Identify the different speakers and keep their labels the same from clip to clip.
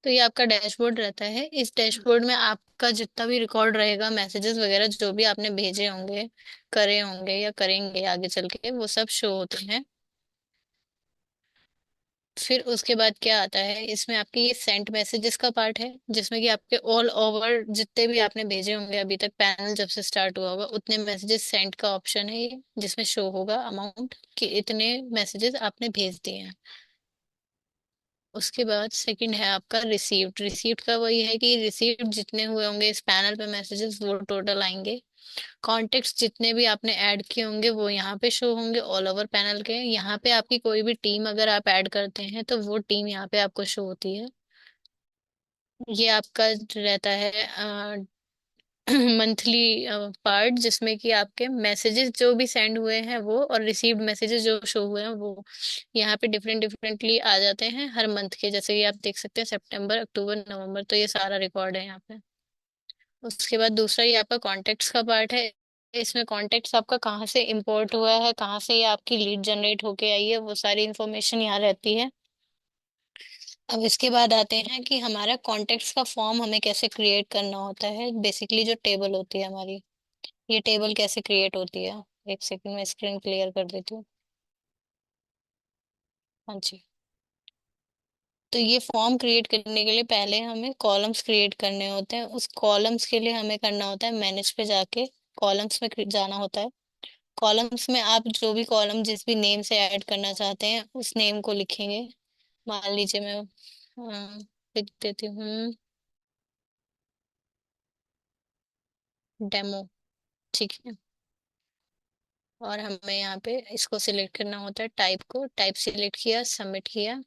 Speaker 1: तो ये आपका डैशबोर्ड रहता है। इस डैशबोर्ड में आपका जितना भी रिकॉर्ड रहेगा, मैसेजेस वगैरह जो भी आपने भेजे होंगे, करे होंगे या करेंगे आगे चल के, वो सब शो होते हैं। फिर उसके बाद क्या आता है, इसमें आपके ये सेंट मैसेजेस का पार्ट है, जिसमें कि आपके ऑल ओवर जितने भी आपने भेजे होंगे अभी तक, पैनल जब से स्टार्ट हुआ होगा उतने मैसेजेस सेंट का ऑप्शन है ये, जिसमें शो होगा अमाउंट कि इतने मैसेजेस आपने भेज दिए हैं। उसके बाद सेकंड है आपका रिसीव्ड। रिसीव्ड का वही है कि रिसीव्ड जितने हुए होंगे इस पैनल पे मैसेजेस, वो टोटल आएंगे। कॉन्टेक्ट्स जितने भी आपने ऐड किए होंगे वो यहाँ पे शो होंगे ऑल ओवर पैनल के। यहाँ पे आपकी कोई भी टीम अगर आप ऐड करते हैं तो वो टीम यहाँ पे आपको शो होती है। ये आपका रहता है मंथली पार्ट, जिसमें कि आपके मैसेजेस जो भी सेंड हुए हैं वो, और रिसीव्ड मैसेजेस जो शो हुए हैं वो यहाँ पे डिफरेंट डिफरेंटली आ जाते हैं हर मंथ के। जैसे कि आप देख सकते हैं सितंबर, अक्टूबर, नवंबर, तो ये सारा रिकॉर्ड है यहाँ पे। उसके बाद दूसरा ये आपका कॉन्टेक्ट्स का पार्ट है। इसमें कॉन्टेक्ट्स आपका कहाँ से इंपोर्ट हुआ है, कहाँ से ये आपकी लीड जनरेट होके आई है, वो सारी इन्फॉर्मेशन यहाँ रहती है। अब इसके बाद आते हैं कि हमारा कॉन्टेक्ट्स का फॉर्म हमें कैसे क्रिएट करना होता है। बेसिकली जो टेबल होती है हमारी, ये टेबल कैसे क्रिएट होती है, एक सेकंड में स्क्रीन क्लियर कर देती हूँ। हाँ जी। तो ये फॉर्म क्रिएट करने के लिए पहले हमें कॉलम्स क्रिएट करने होते हैं। उस कॉलम्स के लिए हमें करना होता है मैनेज पे जाके कॉलम्स में जाना होता है। कॉलम्स में आप जो भी कॉलम जिस भी नेम से ऐड करना चाहते हैं उस नेम को लिखेंगे। मान लीजिए मैं लिख देती हूँ डेमो। ठीक है। और हमें यहाँ पे इसको सिलेक्ट करना होता है, टाइप को, टाइप सिलेक्ट किया, सबमिट किया,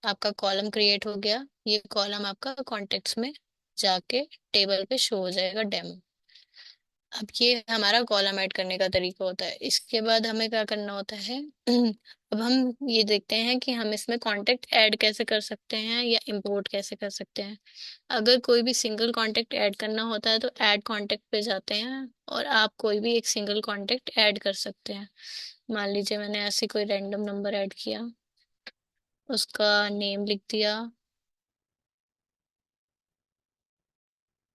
Speaker 1: आपका कॉलम क्रिएट हो गया। ये कॉलम आपका कॉन्टेक्ट्स में जाके टेबल पे शो हो जाएगा, डेमो। अब ये हमारा कॉलम ऐड करने का तरीका होता है। इसके बाद हमें क्या करना होता है अब हम ये देखते हैं कि हम इसमें कांटेक्ट ऐड कैसे कर सकते हैं या इंपोर्ट कैसे कर सकते हैं। अगर कोई भी सिंगल कांटेक्ट ऐड करना होता है तो ऐड कांटेक्ट पे जाते हैं और आप कोई भी एक सिंगल कांटेक्ट ऐड कर सकते हैं। मान लीजिए मैंने ऐसे कोई रैंडम नंबर ऐड किया, उसका नेम लिख दिया,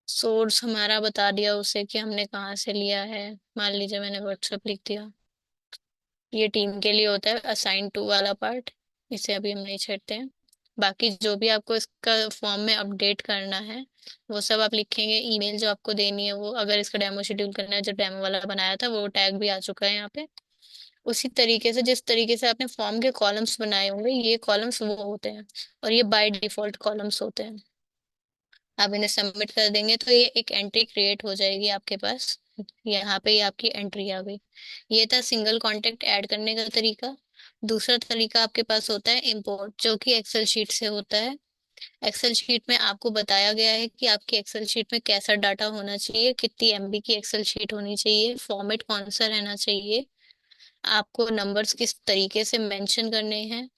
Speaker 1: सोर्स हमारा बता दिया उसे कि हमने कहाँ से लिया है। मान लीजिए मैंने व्हाट्सएप लिख दिया। ये टीम के लिए होता है असाइन टू वाला पार्ट, इसे अभी हम नहीं छेड़ते हैं। बाकी जो भी आपको इसका फॉर्म में अपडेट करना है वो सब आप लिखेंगे। ईमेल जो आपको देनी है वो, अगर इसका डेमो शेड्यूल करना है, जो डेमो वाला बनाया था वो टैग भी आ चुका है यहाँ पे। उसी तरीके से जिस तरीके से आपने फॉर्म के कॉलम्स बनाए होंगे ये कॉलम्स वो होते हैं, और ये बाय डिफॉल्ट कॉलम्स होते हैं। आप इन्हें सबमिट कर देंगे तो ये एक एंट्री क्रिएट हो जाएगी आपके पास। यहाँ पे ये आपकी एंट्री आ गई। ये था सिंगल कॉन्टेक्ट ऐड करने का तरीका। दूसरा तरीका आपके पास होता है इंपोर्ट, जो कि एक्सेल शीट से होता है। एक्सेल शीट में आपको बताया गया है कि आपकी एक्सेल शीट में कैसा डाटा होना चाहिए, कितनी एमबी की एक्सेल शीट होनी चाहिए, फॉर्मेट कौन सा रहना चाहिए, आपको नंबर्स किस तरीके से मेंशन करने हैं।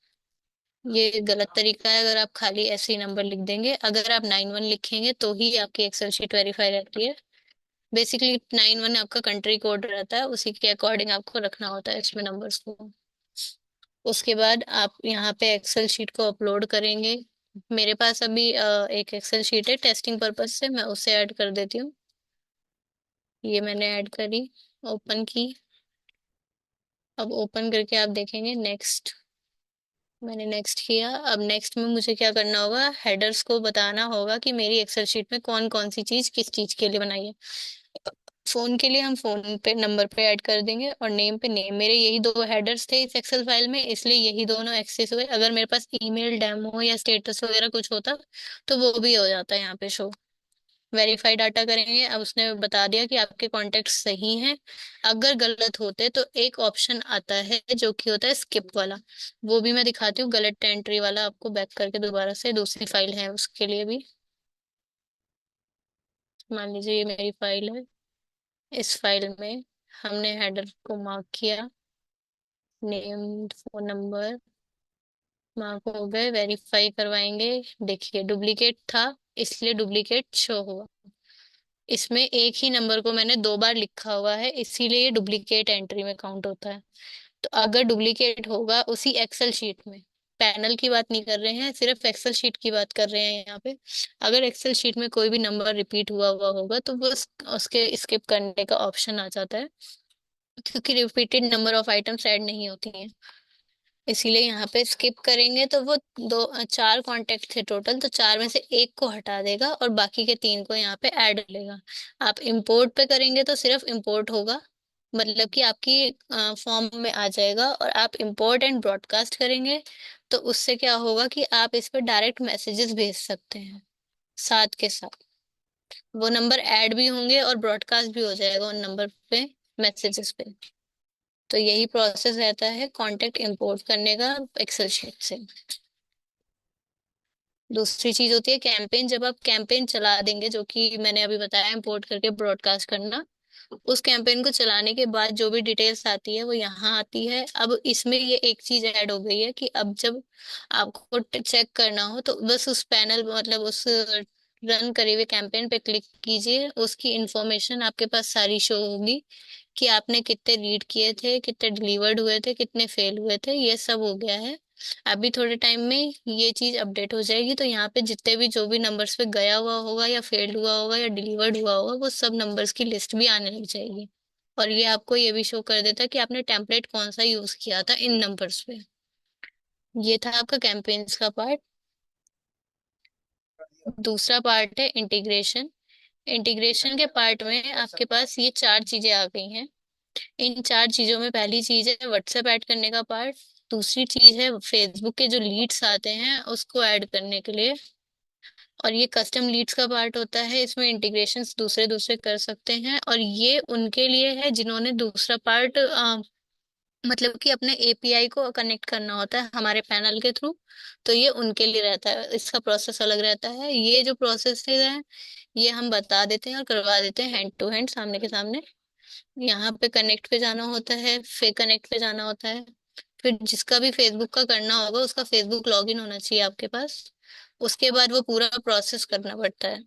Speaker 1: ये गलत तरीका है अगर आप खाली ऐसे ही नंबर लिख देंगे। अगर आप 91 लिखेंगे तो ही आपकी एक्सेल शीट वेरीफाई रहती है। बेसिकली 91 आपका कंट्री कोड रहता है, उसी के अकॉर्डिंग आपको रखना होता है इसमें नंबर्स को। उसके बाद आप यहाँ पे एक्सेल शीट को अपलोड करेंगे। मेरे पास अभी एक एक्सेल शीट है टेस्टिंग पर्पज से, मैं उसे ऐड कर देती हूँ। ये मैंने ऐड करी, ओपन की। अब ओपन करके आप देखेंगे नेक्स्ट, मैंने नेक्स्ट किया। अब नेक्स्ट में मुझे क्या करना होगा, हेडर्स को बताना होगा कि मेरी एक्सेल शीट में कौन कौन सी चीज किस चीज के लिए बनाई है। फोन के लिए हम फोन पे नंबर पे ऐड कर देंगे, और नेम पे नेम। मेरे यही दो हेडर्स थे इस एक्सेल फाइल में, इसलिए यही दोनों एक्सेस हुए। अगर मेरे पास ईमेल, डेमो या स्टेटस वगैरह कुछ होता तो वो भी हो जाता है यहाँ पे शो। वेरीफाई डाटा करेंगे। अब उसने बता दिया कि आपके कॉन्टेक्ट सही हैं। अगर गलत होते तो एक ऑप्शन आता है जो कि होता है स्किप वाला, वो भी मैं दिखाती हूँ। गलत एंट्री वाला आपको बैक करके दोबारा से, दूसरी फाइल है उसके लिए भी। मान लीजिए ये मेरी फाइल है, इस फाइल में हमने हेडर को मार्क किया, नेम, फोन नंबर मार्क हो गए। वेरीफाई करवाएंगे। देखिए डुप्लीकेट था, इसलिए डुप्लीकेट शो हुआ। इसमें एक ही नंबर को मैंने दो बार लिखा हुआ है, इसीलिए ये डुप्लीकेट एंट्री में काउंट होता है। तो अगर डुप्लीकेट होगा उसी एक्सेल शीट में, पैनल की बात नहीं कर रहे हैं, सिर्फ एक्सेल शीट की बात कर रहे हैं यहाँ पे। अगर एक्सेल शीट में कोई भी नंबर रिपीट हुआ हुआ होगा तो वो उसके स्किप करने का ऑप्शन आ जाता है, क्योंकि repeated number of items add नहीं होती हैं। इसीलिए यहाँ पे स्किप करेंगे तो वो चार कांटेक्ट थे टोटल, तो चार में से एक को हटा देगा और बाकी के तीन को यहाँ पे ऐड कर लेगा। आप इंपोर्ट पे करेंगे तो सिर्फ इंपोर्ट होगा, मतलब कि आपकी फॉर्म में आ जाएगा। और आप इंपोर्ट एंड ब्रॉडकास्ट करेंगे तो उससे क्या होगा कि आप इस पे डायरेक्ट मैसेजेस भेज सकते हैं साथ के साथ। वो नंबर ऐड भी होंगे और ब्रॉडकास्ट भी हो जाएगा उन नंबर पे, मैसेजेस पे। तो यही प्रोसेस रहता है कांटेक्ट इंपोर्ट करने का एक्सेल शीट से। दूसरी चीज होती है कैंपेन। जब आप कैंपेन चला देंगे, जो कि मैंने अभी बताया इंपोर्ट करके ब्रॉडकास्ट करना, उस कैंपेन को चलाने के बाद जो भी डिटेल्स आती है वो यहाँ आती है। अब इसमें ये एक चीज ऐड हो गई है कि अब जब आपको चेक करना हो तो बस उस पैनल, मतलब उस रन करे हुए कैंपेन पे क्लिक कीजिए, उसकी इंफॉर्मेशन आपके पास सारी शो होगी कि आपने कितने रीड किए थे, कितने डिलीवर्ड हुए थे, कितने फेल हुए थे, ये सब हो गया है। अभी थोड़े टाइम में ये चीज अपडेट हो जाएगी, तो यहाँ पे जितने भी जो भी नंबर्स पे गया हुआ होगा या फेल्ड हुआ होगा या डिलीवर्ड हुआ होगा, वो सब नंबर्स की लिस्ट भी आने लग जाएगी। और ये आपको ये भी शो कर देता है कि आपने टेम्पलेट कौन सा यूज किया था इन नंबर्स पे। ये था आपका कैंपेन्स का पार्ट। दूसरा पार्ट है इंटीग्रेशन। इंटीग्रेशन के पार्ट में आपके पास ये चार चीजें आ गई हैं। इन चार चीजों में पहली चीज है व्हाट्सएप ऐड करने का पार्ट। दूसरी चीज है फेसबुक के जो लीड्स आते हैं उसको ऐड करने के लिए। और ये कस्टम लीड्स का पार्ट होता है, इसमें इंटीग्रेशंस दूसरे दूसरे कर सकते हैं। और ये उनके लिए है जिन्होंने दूसरा पार्ट, मतलब कि अपने एपीआई को कनेक्ट करना होता है हमारे पैनल के थ्रू। तो ये उनके लिए रहता है, इसका प्रोसेस अलग रहता है। ये जो प्रोसेस है ये हम बता देते हैं और करवा देते हैं हैंड टू हैंड, सामने के सामने। यहाँ पे कनेक्ट पे जाना होता है, फिर कनेक्ट पे जाना होता है। फिर जिसका भी फेसबुक का करना होगा उसका फेसबुक लॉगिन होना चाहिए आपके पास। उसके बाद वो पूरा प्रोसेस करना पड़ता है।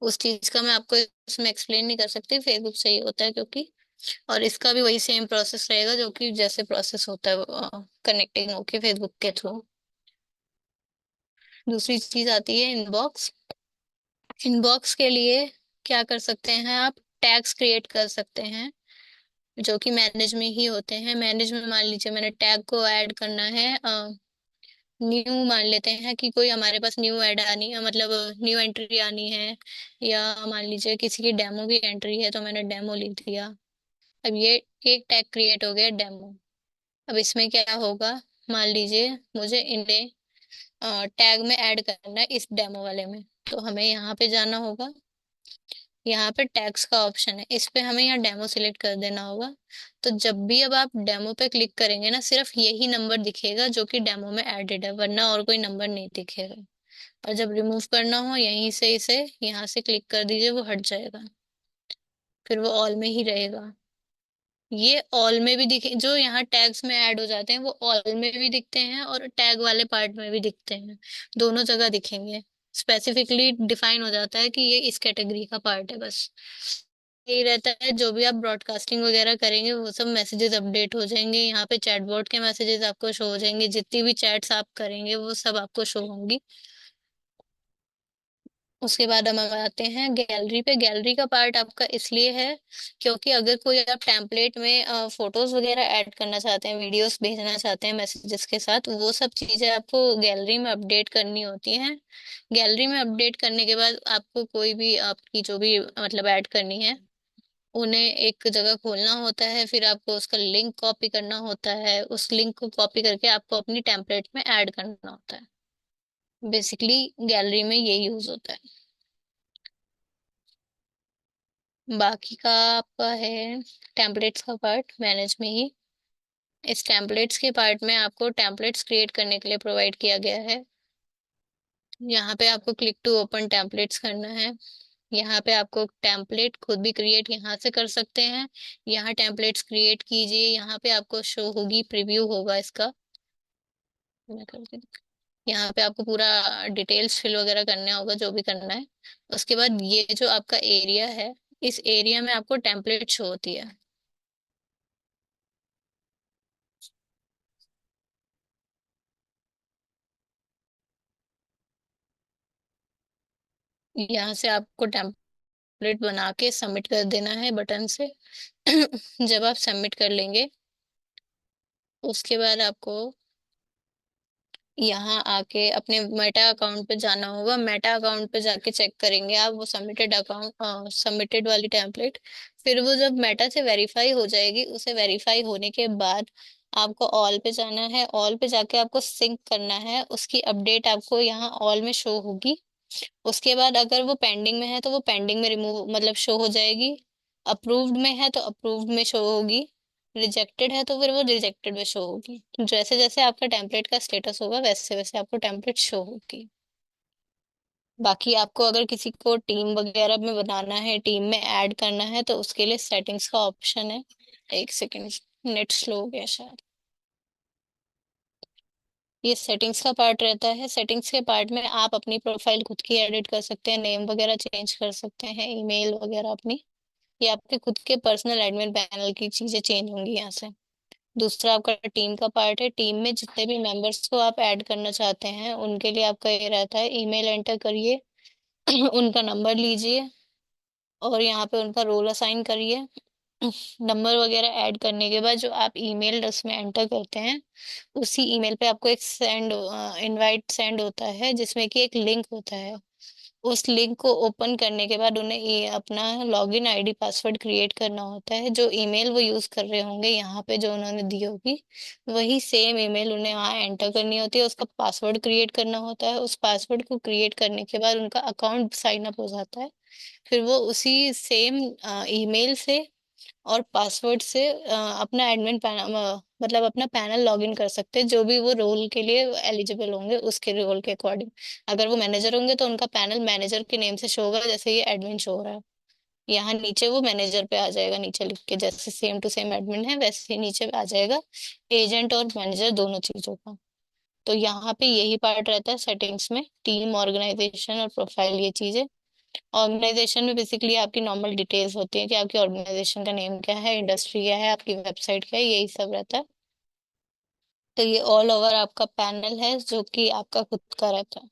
Speaker 1: उस चीज का मैं आपको इसमें एक्सप्लेन नहीं कर सकती, फेसबुक सही होता है क्योंकि। और इसका भी वही सेम प्रोसेस रहेगा जो कि जैसे प्रोसेस होता है कनेक्टिंग होके फेसबुक के थ्रू। दूसरी चीज आती है इनबॉक्स। इनबॉक्स के लिए क्या कर सकते हैं आप, टैग्स क्रिएट कर सकते हैं जो कि मैनेज में ही होते हैं। मैनेज में मान लीजिए मैंने टैग को ऐड करना है, न्यू मान लेते हैं कि कोई हमारे पास न्यू ऐड आनी है, मतलब न्यू एंट्री आनी है। या मान लीजिए किसी की डेमो की एंट्री है तो मैंने डेमो लिख दिया। अब ये एक टैग क्रिएट हो गया डेमो। अब इसमें क्या होगा, मान लीजिए मुझे इन्हें टैग में ऐड करना है इस डेमो वाले में, तो हमें यहाँ पे जाना होगा। यहाँ पे टैग्स का ऑप्शन है, इस पे हमें यहाँ डेमो सिलेक्ट कर देना होगा। तो जब भी अब आप डेमो पे क्लिक करेंगे ना, सिर्फ यही नंबर दिखेगा जो कि डेमो में एडेड है, वरना और कोई नंबर नहीं दिखेगा। और जब रिमूव करना हो यहीं से इसे यहाँ से क्लिक कर दीजिए, वो हट जाएगा, फिर वो ऑल में ही रहेगा। ये ऑल में भी दिखे, जो यहाँ टैग्स में ऐड हो जाते हैं वो ऑल में भी दिखते हैं और टैग वाले पार्ट में भी दिखते हैं, दोनों जगह दिखेंगे। स्पेसिफिकली डिफाइन हो जाता है कि ये इस कैटेगरी का पार्ट है बस। यही रहता है, जो भी आप ब्रॉडकास्टिंग वगैरह करेंगे वो सब मैसेजेस अपडेट हो जाएंगे। यहाँ पे चैटबॉट के मैसेजेस आपको शो हो जाएंगे, जितनी भी चैट्स आप करेंगे वो सब आपको शो होंगी। उसके बाद हम आते हैं गैलरी पे। गैलरी का पार्ट आपका इसलिए है क्योंकि अगर कोई आप टेम्पलेट में फोटोज वगैरह ऐड करना चाहते हैं, वीडियोस भेजना चाहते हैं मैसेजेस के साथ, वो सब चीजें आपको गैलरी में अपडेट करनी होती हैं। गैलरी में अपडेट करने के बाद आपको कोई भी आपकी जो भी मतलब ऐड करनी है उन्हें एक जगह खोलना होता है, फिर आपको उसका लिंक कॉपी करना होता है, उस लिंक को कॉपी करके आपको अपनी टेम्पलेट में ऐड करना होता है। बेसिकली गैलरी में ये यूज होता है। बाकी का आपका है टेम्पलेट्स का पार्ट, मैनेज में ही। इस टेम्पलेट्स के पार्ट में आपको टेम्पलेट्स क्रिएट करने के लिए प्रोवाइड किया गया है। यहाँ पे आपको क्लिक टू ओपन टेम्पलेट्स करना है। यहाँ पे आपको टेम्पलेट खुद भी क्रिएट यहाँ से कर सकते हैं। यहाँ टेम्पलेट्स क्रिएट कीजिए, यहाँ पे आपको शो होगी, प्रीव्यू होगा इसका। मैं कर देती हूँ। यहाँ पे आपको पूरा डिटेल्स फिल वगैरह करना होगा जो भी करना है। उसके बाद ये जो आपका एरिया है, इस एरिया में आपको टेम्पलेट शो होती है। यहाँ से आपको टेम्पलेट बना के सबमिट कर देना है बटन से। जब आप सबमिट कर लेंगे, उसके बाद आपको यहाँ आके अपने मेटा अकाउंट पे जाना होगा। मेटा अकाउंट पे जाके चेक करेंगे आप वो सबमिटेड अकाउंट, सबमिटेड वाली टेम्पलेट। फिर वो जब मेटा से वेरीफाई हो जाएगी, उसे वेरीफाई होने के बाद आपको ऑल पे जाना है। ऑल पे जाके आपको सिंक करना है, उसकी अपडेट आपको यहाँ ऑल में शो होगी। उसके बाद अगर वो पेंडिंग में है तो वो पेंडिंग में रिमूव मतलब शो हो जाएगी। अप्रूव्ड में है तो अप्रूव्ड में शो होगी। रिजेक्टेड है तो फिर वो रिजेक्टेड में शो होगी। जैसे जैसे आपका टेम्पलेट का स्टेटस होगा वैसे वैसे आपको टेम्पलेट शो होगी। बाकी आपको अगर किसी को टीम वगैरह में बनाना है, टीम में ऐड करना है, तो उसके लिए सेटिंग्स का ऑप्शन है। एक सेकेंड, नेट स्लो हो गया शायद। ये सेटिंग्स का पार्ट रहता है। सेटिंग्स के पार्ट में आप अपनी प्रोफाइल खुद की एडिट कर सकते हैं, नेम वगैरह चेंज कर सकते हैं, ईमेल वगैरह अपनी। ये आपके खुद के पर्सनल एडमिन पैनल की चीजें चेंज होंगी यहाँ से। दूसरा आपका टीम का पार्ट है। टीम में जितने भी मेंबर्स को आप ऐड करना चाहते हैं उनके लिए आपका ये रहता है, ईमेल एंटर करिए, उनका नंबर लीजिए और यहाँ पे उनका रोल असाइन करिए। नंबर वगैरह ऐड करने के बाद जो आप ईमेल उसमें एंटर करते हैं, उसी ईमेल पे आपको एक इनवाइट सेंड होता है जिसमें कि एक लिंक होता है। उस लिंक को ओपन करने के बाद उन्हें ये अपना लॉगिन आईडी पासवर्ड क्रिएट करना होता है। जो ईमेल वो यूज कर रहे होंगे यहाँ पे जो उन्होंने दी होगी, वही सेम ईमेल उन्हें वहाँ एंटर करनी होती है। उसका पासवर्ड क्रिएट करना होता है। उस पासवर्ड को क्रिएट करने के बाद उनका अकाउंट साइन अप हो जाता है। फिर वो उसी सेम ईमेल से और पासवर्ड से अपना एडमिन पैनल मतलब अपना पैनल लॉगिन कर सकते हैं, जो भी वो रोल के लिए एलिजिबल होंगे उसके रोल के अकॉर्डिंग। अगर वो मैनेजर होंगे तो उनका पैनल मैनेजर के नेम से शो होगा, जैसे ये एडमिन शो हो रहा है। यहाँ नीचे वो मैनेजर पे आ जाएगा, नीचे लिख के, जैसे सेम टू सेम एडमिन है वैसे ही नीचे आ जाएगा एजेंट और मैनेजर दोनों चीजों का। तो यहाँ पे यही पार्ट रहता है सेटिंग्स में, टीम, ऑर्गेनाइजेशन और प्रोफाइल, ये चीजें। ऑर्गेनाइजेशन में बेसिकली आपकी नॉर्मल डिटेल्स होती है कि आपकी ऑर्गेनाइजेशन का नेम क्या है, इंडस्ट्री क्या है, आपकी वेबसाइट क्या है, यही सब रहता है। तो ये ऑल ओवर आपका पैनल है जो कि आपका खुद का रहता है।